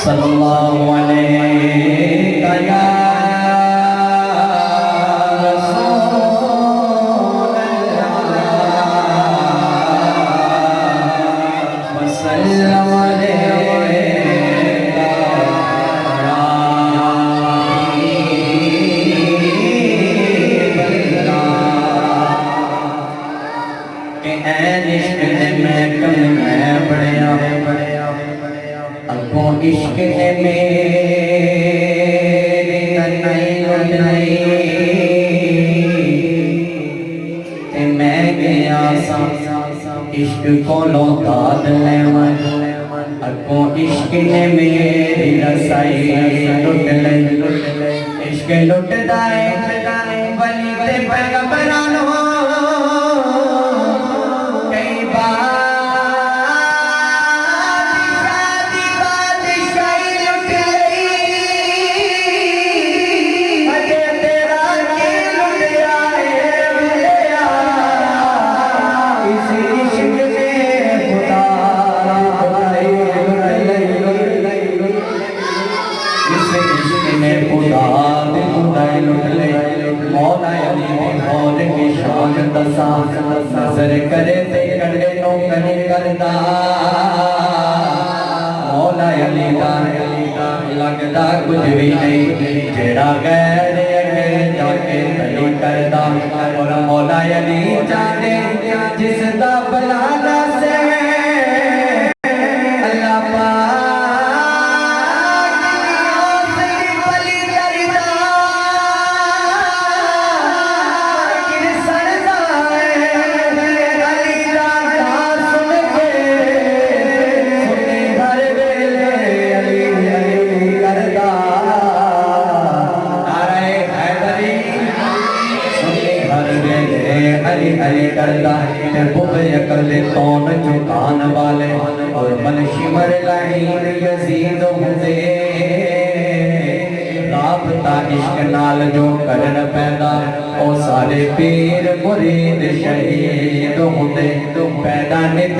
सल्लल्लाहु अलैहि या रसूल अल्लाह वसल्लम अलैका या हबीब अल्लाह के ऐन इश्क ने मैं कल मैं पढ़िया अगों इश्क ने मेरे ते मैं गया सा इश्क को दाद लेवन अगों इश्क ने मेरी रसाई लुट ले इश्क लुटदा है वली ते पैगंबरानो नजर करे ते कड़े नो कने करदा मौला अली दा लगदा कुछ भी नहीं जेड़ा गैर अगे जाके तली करदा और मौला अली जाने जिसदा बलादा से अल्लाह हरी करदा है बुबे अकल तौन जुकान वाले और मन शिमर लाहीन यजीद हुंदे राबता इश्क नाल जो करन पैदा ओ सारे पीर मुरीद शहीद हुंदे पैदा नित